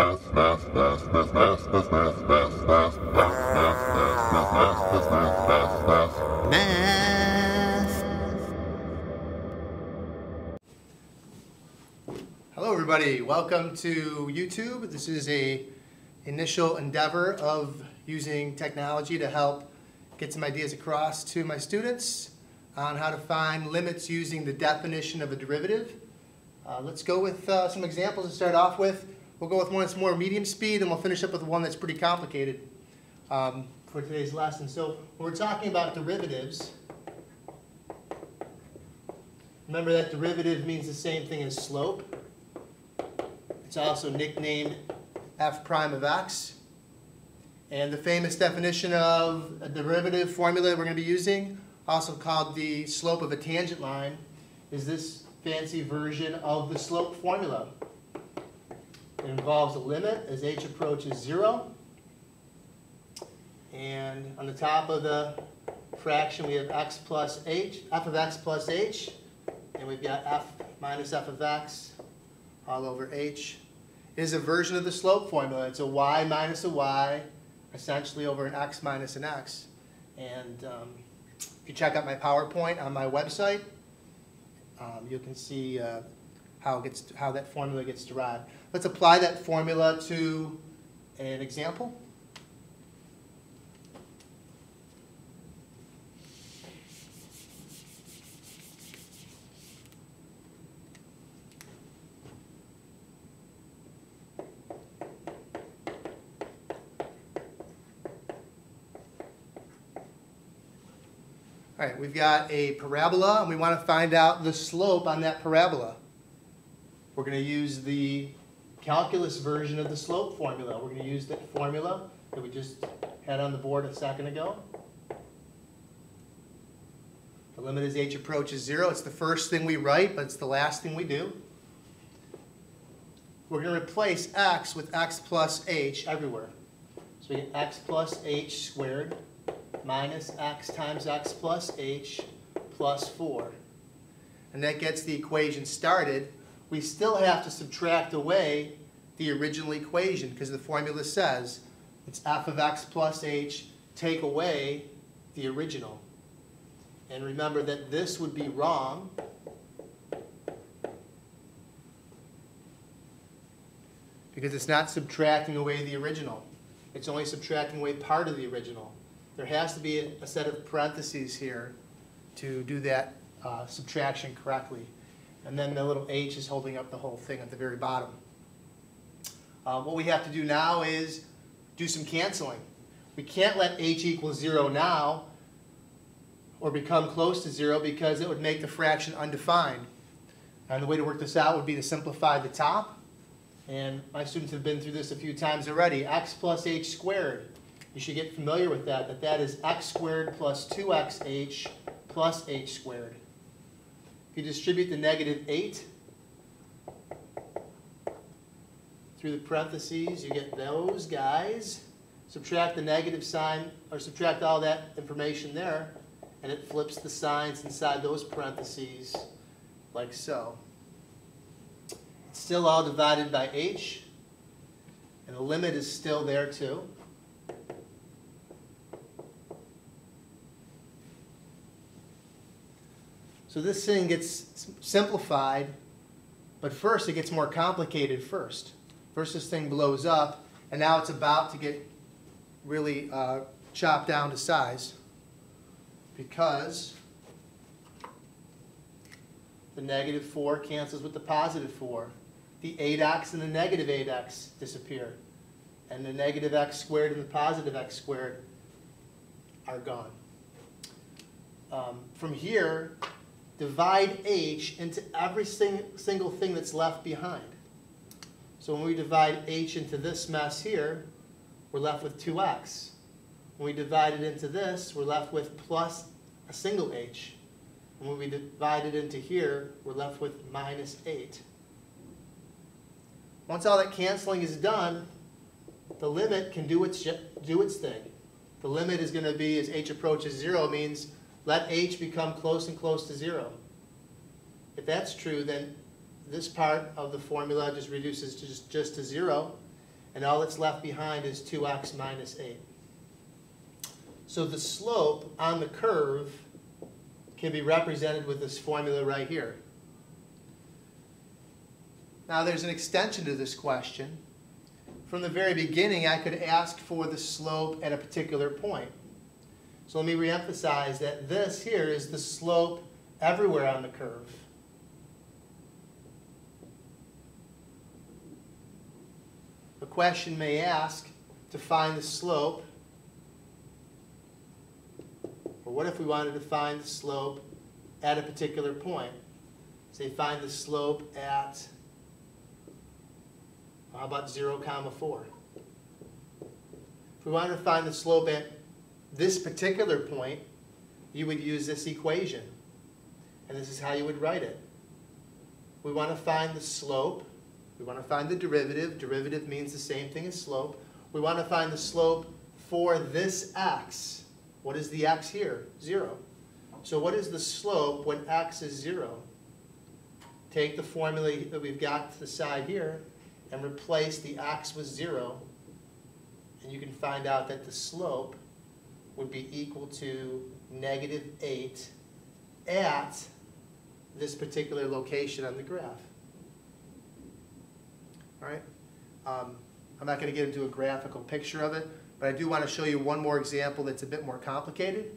Hello everybody, welcome to YouTube. This is a initial endeavor of using technology to help get some ideas across to my students on how to find limits using the definition of a derivative. Let's go with some examples to start off with. We'll go with one that's more medium speed, and we'll finish up with one that's pretty complicated for today's lesson. So when we're talking about derivatives, remember that derivative means the same thing as slope. It's also nicknamed f prime of x. And the famous definition of a derivative formula that we're going to be using, also called the slope of a tangent line, is this fancy version of the slope formula. It involves a limit as h approaches 0. And on the top of the fraction we have x plus h, f of x plus h. And we've got f minus f of x all over h. It is a version of the slope formula. It's a y minus a y, essentially over an x minus an x. And if you check out my PowerPoint on my website, you can see how that formula gets derived. Let's apply that formula to an example. All right, we've got a parabola, and we want to find out the slope on that parabola. We're going to use the calculus version of the slope formula. We're going to use that formula that we just had on the board a second ago. The limit as h approaches 0. It's the first thing we write, but it's the last thing we do. We're going to replace x with x plus h everywhere. So we get x plus h squared minus x times x plus h plus 4. And that gets the equation started. We still have to subtract away the original equation because the formula says it's f of x plus h, take away the original. And remember that this would be wrong because it's not subtracting away the original. It's only subtracting away part of the original. There has to be a set of parentheses here to do that subtraction correctly. And then the little h is holding up the whole thing at the very bottom. What we have to do now is do some canceling. We can't let h equal 0 now or become close to 0 because it would make the fraction undefined. And the way to work this out would be to simplify the top. And my students have been through this a few times already. X plus h squared. You should get familiar with that. That is x squared plus 2xh plus h squared. If you distribute the negative 8 through the parentheses, you get those guys. Subtract the negative sign, or subtract all that information there, and it flips the signs inside those parentheses like so. It's still all divided by h, and the limit is still there too. So this thing gets simplified, but first it gets more complicated first. First this thing blows up, and now it's about to get really chopped down to size because the negative 4 cancels with the positive 4. The 8x and the negative 8x disappear, and the negative x squared and the positive x squared are gone. From here, divide h into every single thing that's left behind. So when we divide h into this mess here, we're left with 2x. When we divide it into this, we're left with plus a single h. And when we divide it into here, we're left with minus 8. Once all that canceling is done, the limit can do its thing. The limit is going to be, as h approaches 0, means let h become close and close to 0. If that's true, then this part of the formula just reduces to just to 0. and all that's left behind is 2x minus 8. So the slope on the curve can be represented with this formula right here. Now there's an extension to this question. From the very beginning, I could ask for the slope at a particular point. So let me reemphasize that this here is the slope everywhere on the curve. The question may ask to find the slope. Or what if we wanted to find the slope at a particular point? Say find the slope at, how about 0, 4? If we wanted to find the slope at this particular point, you would use this equation. And this is how you would write it. We want to find the slope. We want to find the derivative. Derivative means the same thing as slope. We want to find the slope for this x. What is the x here? 0. So what is the slope when x is 0? Take the formula that we've got to the side here and replace the x with 0. And you can find out that the slope would be equal to -8 at this particular location on the graph. All right? I'm not going to get into a graphical picture of it, but I do want to show you one more example that's a bit more complicated.